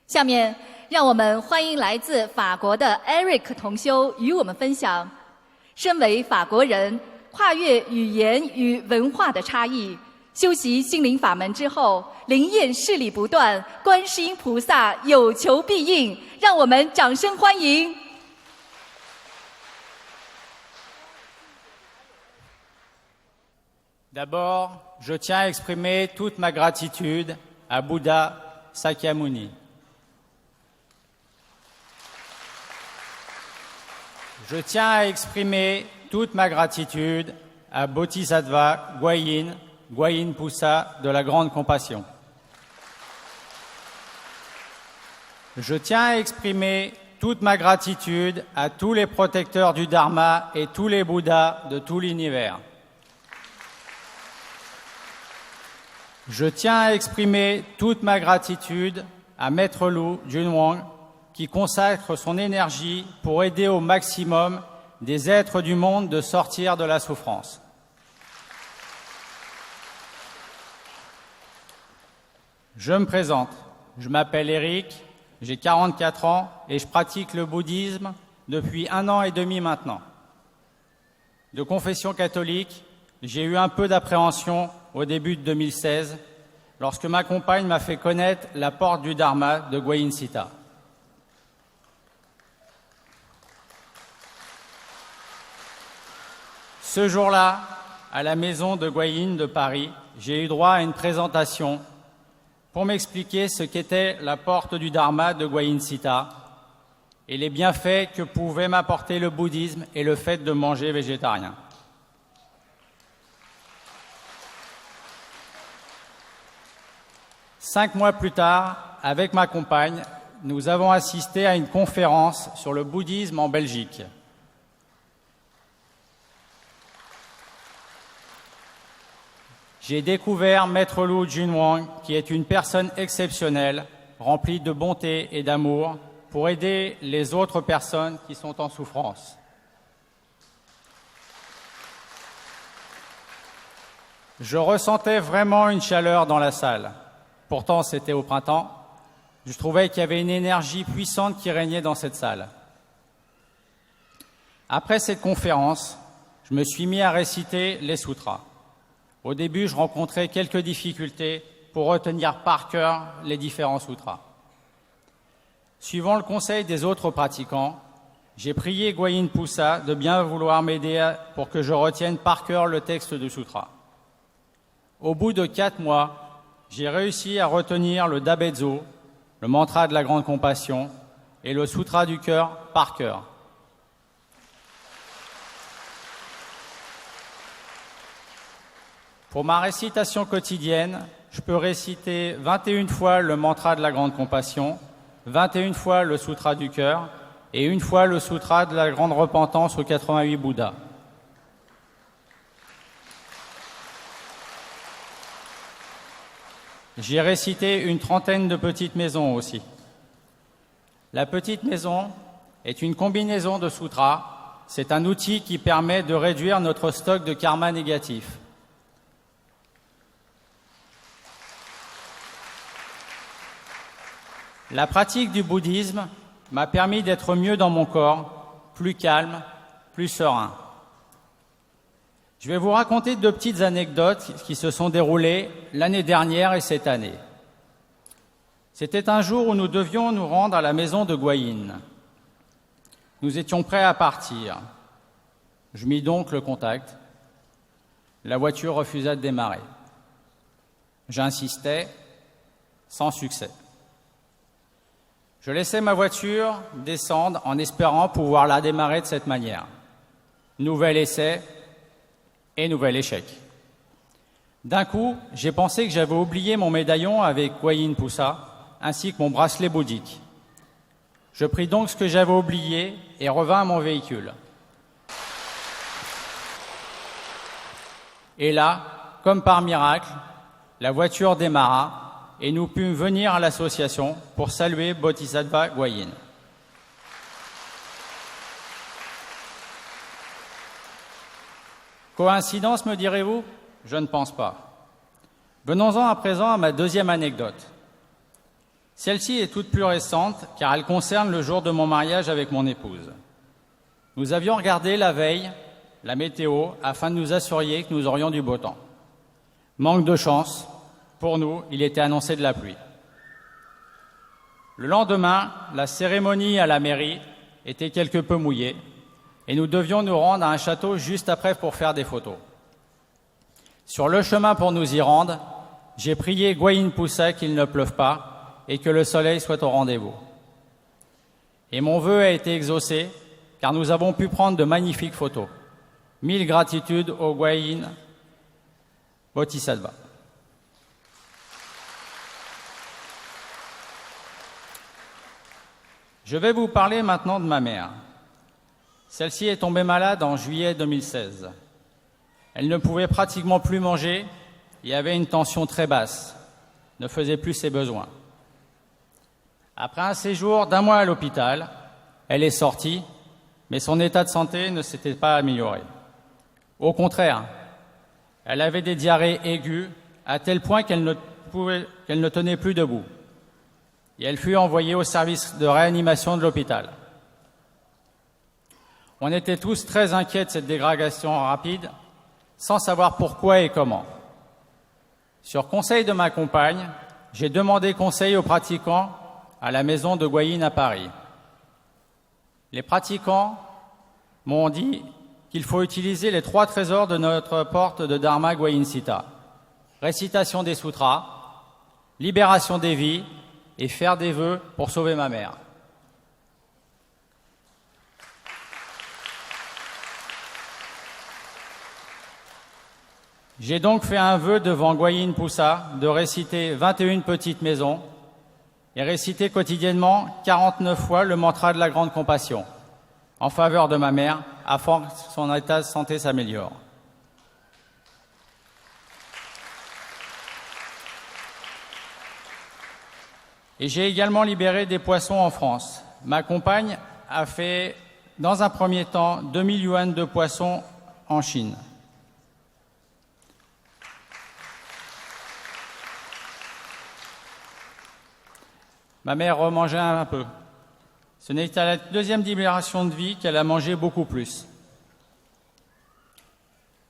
下面，让我们欢迎来自法国的 Eric 同修与我们分享：身为法国人，跨越语言与文化的差异，修习心灵法门之后，灵验事理不断，观世音菩萨有求必应。让我们掌声欢迎。D'abord, je tiens à exprimer toute ma gratitude à Bouddha Sakyamuni. Je tiens à exprimer toute ma gratitude à Bodhisattva Guayin Poussa de la Grande Compassion. Je tiens à exprimer toute ma gratitude à tous les protecteurs du Dharma et tous les Bouddhas de tout l'univers. Je tiens à exprimer toute ma gratitude à Maître Lu Junwang qui consacre son énergie pour aider au maximum des êtres du monde de sortir de la souffrance. Je me présente, je m'appelle Eric, j'ai 44 ans et je pratique le bouddhisme depuis 1 an et demi maintenant. De confession catholique, j'ai eu un peu d'appréhension au début de 2016, lorsque ma compagne m'a fait connaître la porte du Dharma de Guayin Sita. Ce jour-là, à la maison de Guayin de Paris, j'ai eu droit à une présentation pour m'expliquer ce qu'était la porte du Dharma de Guayin Sita et les bienfaits que pouvait m'apporter le bouddhisme et le fait de manger végétarien. Cinq mois plus tard, avec ma compagne, nous avons assisté à une conférence sur le bouddhisme en Belgique. J'ai découvert Maître Lu Junwang, qui est une personne exceptionnelle, remplie de bonté et d'amour, pour aider les autres personnes qui sont en souffrance. Je ressentais vraiment une chaleur dans la salle. Pourtant, c'était au printemps. Je trouvais qu'il y avait une énergie puissante qui régnait dans cette salle. Après cette conférence, je me suis mis à réciter les sutras. Au début, je rencontrais quelques difficultés pour retenir par cœur les différents sutras. Suivant le conseil des autres pratiquants, j'ai prié Guayin Poussa de bien vouloir m'aider pour que je retienne par cœur le texte du sutra. Au bout de 4 mois, j'ai réussi à retenir le Dabezho, le mantra de la grande compassion, et le sutra du cœur par cœur. Pour ma récitation quotidienne, je peux réciter 21 fois le mantra de la grande compassion, 21 fois le sutra du cœur et 1 fois le sutra de la grande repentance aux 88 Bouddhas. J'ai récité une 30aine de petites maisons aussi. La petite maison est une combinaison de sutras. C'est un outil qui permet de réduire notre stock de karma négatif. La pratique du bouddhisme m'a permis d'être mieux dans mon corps, plus calme, plus serein. Je vais vous raconter 2 petites anecdotes qui se sont déroulées l'année dernière et cette année. C'était un jour où nous devions nous rendre à la maison de Guayin. Nous étions prêts à partir. Je mis donc le contact. La voiture refusa de démarrer. J'insistais, sans succès. Je laissais ma voiture descendre en espérant pouvoir la démarrer de cette manière. Nouvel essai et nouvel échec. D'un coup, j'ai pensé que j'avais oublié mon médaillon avec Guayin Poussa, ainsi que mon bracelet bouddhique. Je pris donc ce que j'avais oublié et revins à mon véhicule. Et là, comme par miracle, la voiture démarra et nous pûmes venir à l'association pour saluer Bodhisattva Guayin. Coïncidence, me direz-vous? Je ne pense pas. Venons-en à présent à ma deuxième anecdote. Celle-ci est toute plus récente car elle concerne le jour de mon mariage avec mon épouse. Nous avions regardé la veille la météo afin de nous assurer que nous aurions du beau temps. Manque de chance, pour nous, il était annoncé de la pluie. Le lendemain, la cérémonie à la mairie était quelque peu mouillée et nous devions nous rendre à un château juste après pour faire des photos. Sur le chemin pour nous y rendre, j'ai prié Gwayin Poussa qu'il ne pleuve pas et que le soleil soit au rendez-vous. Et mon vœu a été exaucé car nous avons pu prendre de magnifiques photos. 1000 gratitudes au Gwayin Bodhisattva. Je vais vous parler maintenant de ma mère. Celle-ci est tombée malade en juillet 2016. Elle ne pouvait pratiquement plus manger et avait une tension très basse, ne faisait plus ses besoins. Après un séjour d'1 mois à l'hôpital, elle est sortie, mais son état de santé ne s'était pas amélioré. Au contraire, elle avait des diarrhées aiguës à tel point qu'elle ne tenait plus debout. Et elle fut envoyée au service de réanimation de l'hôpital. On était tous très inquiets de cette dégradation rapide, sans savoir pourquoi et comment. Sur conseil de ma compagne, j'ai demandé conseil aux pratiquants à la maison de Gwayin à Paris. Les pratiquants m'ont dit qu'il faut utiliser les 3 trésors de notre porte de Dharma Gwayin Sita. Récitation des sutras, libération des vies et faire des vœux pour sauver ma mère. J'ai donc fait un vœu devant Gwayin Poussa de réciter 21 petites maisons et réciter quotidiennement 49 fois le mantra de la grande compassion en faveur de ma mère afin que son état de santé s'améliore. Et j'ai également libéré des poissons en France. Ma compagne a fait, dans un premier temps, 2000 yuan de poissons en Chine. Ma mère remangeait un peu. Ce n'est qu'à la 2e libération de vie qu'elle a mangé beaucoup plus.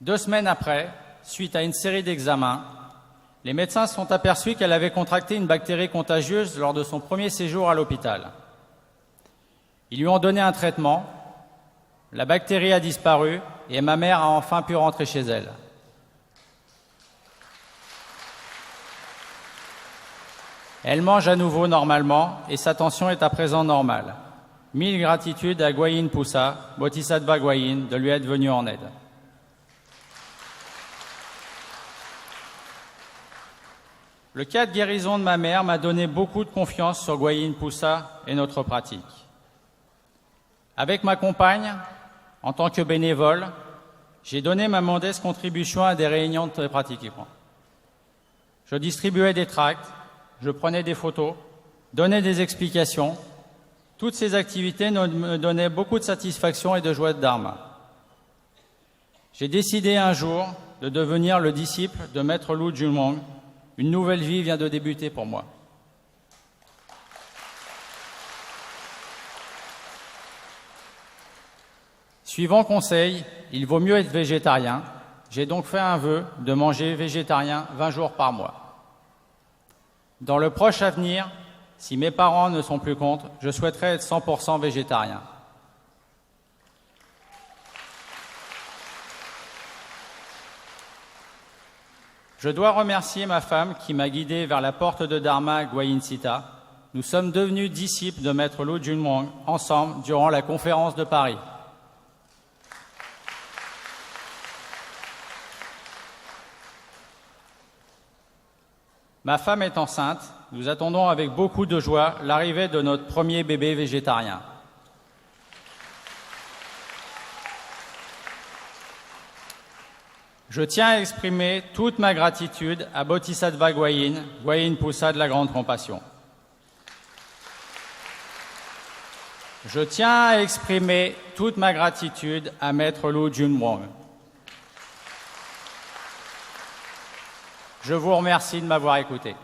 2 semaines après, suite à une série d'examens, les médecins se sont aperçus qu'elle avait contracté une bactérie contagieuse lors de son premier séjour à l'hôpital. Ils lui ont donné un traitement, la bactérie a disparu et ma mère a enfin pu rentrer chez elle. Elle mange à nouveau normalement et sa tension est à présent normale. 1000 gratitudes à Gwayin Poussa, Bodhisattva Gwayin, de lui être venu en aide. Le cas de guérison de ma mère m'a donné beaucoup de confiance sur Gwayin Poussa et notre pratique. Avec ma compagne, en tant que bénévole, j'ai donné ma modeste contribution à des réunions de pratiquants. Je distribuais des tracts, je prenais des photos, donnais des explications. Toutes ces activités me donnaient beaucoup de satisfaction et de joie de Dharma. J'ai décidé un jour de devenir le disciple de Maître Lu Junmong. Une nouvelle vie vient de débuter pour moi. Suivant conseil, il vaut mieux être végétarien. J'ai donc fait un vœu de manger végétarien 20 jours par mois. Dans le proche avenir, si mes parents ne sont plus contre, je souhaiterais être 100% végétarien. Je dois remercier ma femme qui m'a guidé vers la porte de Dharma Gwayin Sita. Nous sommes devenus disciples de Maître Lu Junmong ensemble durant la conférence de Paris. Ma femme est enceinte. Nous attendons avec beaucoup de joie l'arrivée de notre premier bébé végétarien. Je tiens à exprimer toute ma gratitude à Bodhisattva Gwayin, Gwayin Poussa de la Grande Compassion. Je tiens à exprimer toute ma gratitude à Maître Lu Junmong. Je vous remercie de m'avoir écouté.